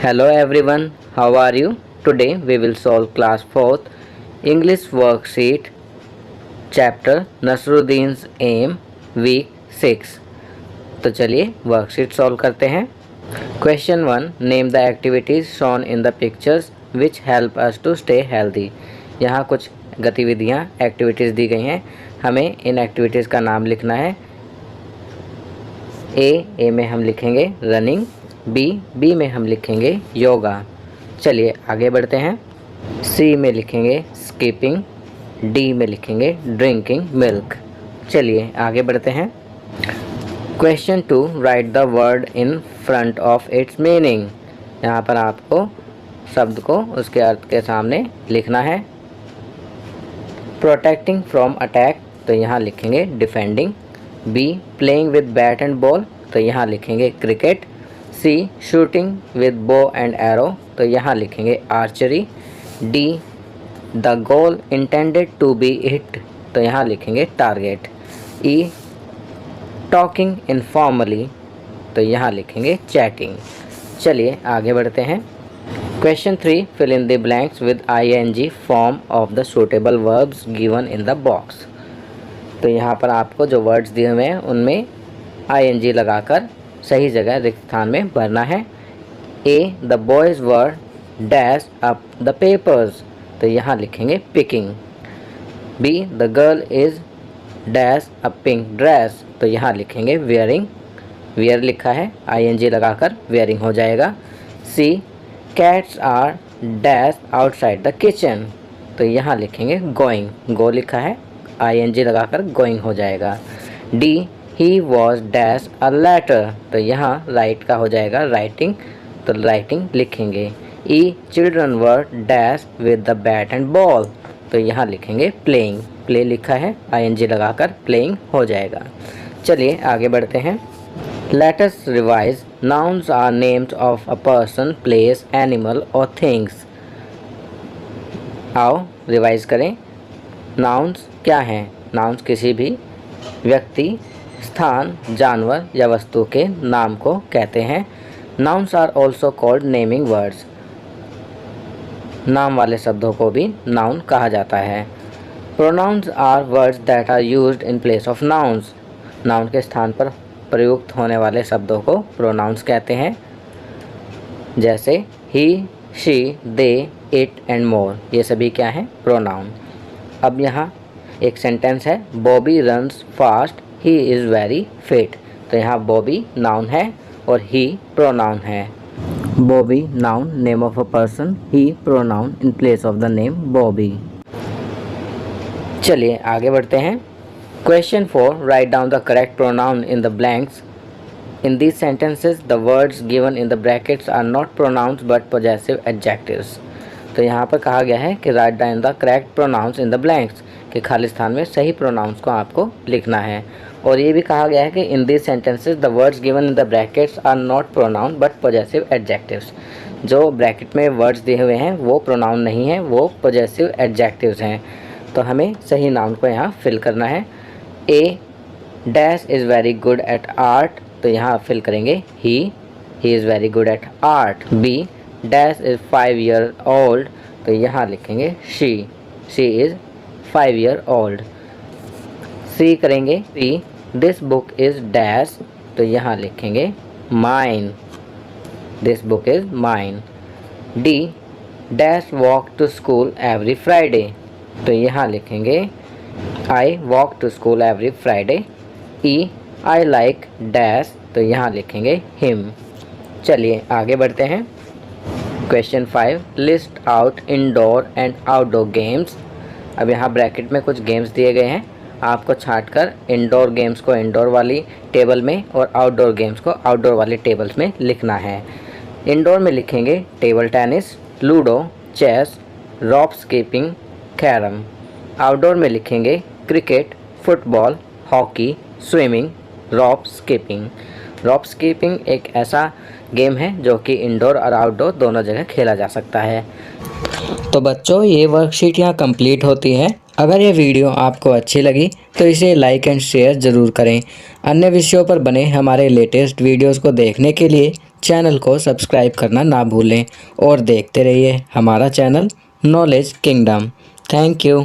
Hello everyone, how are you? Today we will solve class 4th English worksheet chapter Nasruddin's Aim week 6। तो चलिए worksheet solve करते हैं। Question 1, name the activities shown in the pictures which help us to stay healthy. यहाँ कुछ गतिविधियाँ activities दी गई हैं, हमें इन एक्टिविटीज़ का नाम लिखना है। ए में हम लिखेंगे रनिंग, बी में हम लिखेंगे योगा। चलिए आगे बढ़ते हैं। सी में लिखेंगे स्कीपिंग, डी में लिखेंगे ड्रिंकिंग मिल्क। चलिए आगे बढ़ते हैं। Question 2, right the word in front of its meaning. यहाँ पर आपको शब्द को उसके अर्थ के सामने लिखना है। प्रोटेक्टिंग फ्रॉम अटैक, तो यहाँ लिखेंगे defending. B playing with bat and ball, तो यहाँ लिखेंगे cricket. C shooting with bow and arrow, तो यहाँ लिखेंगे archery. D the goal intended to be hit, तो यहाँ लिखेंगे टारगेट। ई टॉकिंग इनफॉर्मली, तो यहाँ लिखेंगे चैटिंग। चलिए आगे बढ़ते हैं। Question 3, fill in the blanks with ing form of the suitable verbs given in the box. तो यहाँ पर आपको जो वर्ड्स दिए हुए हैं उनमें ing लगाकर सही जगह रिक्त स्थान में भरना है। A the boys were dash up the papers, तो यहाँ लिखेंगे picking. B the girl is dash a pink dress, तो यहाँ लिखेंगे वेयरिंग। वेयर लिखा है, ing लगाकर वेयरिंग हो जाएगा। C cats are dash outside the kitchen, तो यहाँ लिखेंगे गोइंग। गो लिखा है, ing लगाकर गोइंग हो जाएगा। D he was dash a letter, तो यहाँ राइट का हो जाएगा राइटिंग, तो राइटिंग लिखेंगे। E children were dash with the bat and ball, तो यहाँ लिखेंगे प्लेइंग। प्ले लिखा है, ing लगाकर प्लेइंग हो जाएगा। चलिए आगे बढ़ते हैं। Let us revise. Nouns are names of a person, place, animal और थिंग्स। आओ रिवाइज करें। नाउन्स क्या हैं? नाउन्स किसी भी व्यक्ति, स्थान, जानवर या वस्तु के नाम को कहते हैं। Nouns are also called naming words. नाम वाले शब्दों को भी नाउन कहा जाता है। Pronouns are words that are used in place of nouns. Noun के स्थान पर प्रयुक्त होने वाले शब्दों को प्रोनाउंस कहते हैं, जैसे he, she, they, it and more. ये सभी क्या हैं? प्रोनाउन। अब यहाँ एक सेंटेंस है, Bobby runs fast, he is very fit. तो यहाँ बॉबी नाउन है और ही प्रोनाउन है। Bobby noun, name of a person, he pronoun in place of the name Bobby. चलिए आगे बढ़ते हैं। Question 4, write down the correct pronoun in the blanks. In these sentences the words given in the brackets are not pronouns but possessive adjectives. तो यहाँ पर कहा गया है कि right down the correct pronouns in the blanks, कि खाली स्थान में सही प्रोनाउंस को आपको लिखना है। और ये भी कहा गया है कि in these sentences the words given in the brackets are not pronoun but possessive adjectives. जो ब्रैकेट में वर्ड्स दिए हुए हैं वो प्रोनाउन नहीं है, वो पॉजेसिव एडजेक्टिव्स हैं। तो हमें सही नाउन को यहाँ फिल करना है। A dash is very good at art, तो यहाँ फिल करेंगे he is very good at art. B dash is 5 years old, तो यहाँ लिखेंगे she is 5 years old। C करेंगे C this book is dash, तो यहाँ लिखेंगे mine, this book is mine. D dash walk to school every Friday, तो यहाँ लिखेंगे I walk to school every Friday. E I like dash, तो यहाँ लिखेंगे हिम। चलिए आगे बढ़ते हैं। Question 5, list out indoor and outdoor games. अब यहाँ ब्रैकेट में कुछ गेम्स दिए गए हैं, आपको छांटकर इंडोर गेम्स को इंडोर वाली टेबल में और आउटडोर गेम्स को आउटडोर वाली टेबल्स में लिखना है। इंडोर में लिखेंगे table tennis, ludo, chess, रॉप skipping, carrom. Outdoor में लिखेंगे cricket, football, hockey, swimming, रॉप skipping. रॉप skipping एक ऐसा गेम है जो कि इंडोर और आउटडोर दोनों जगह खेला जा सकता है। तो बच्चों, ये वर्कशीट यहाँ कंप्लीट होती है। अगर ये वीडियो आपको अच्छी लगी तो इसे लाइक एंड शेयर ज़रूर करें। अन्य विषयों पर बने हमारे लेटेस्ट वीडियोस को देखने के लिए चैनल को सब्सक्राइब करना ना भूलें और देखते रहिए हमारा channel knowledge kingdom. Thank you.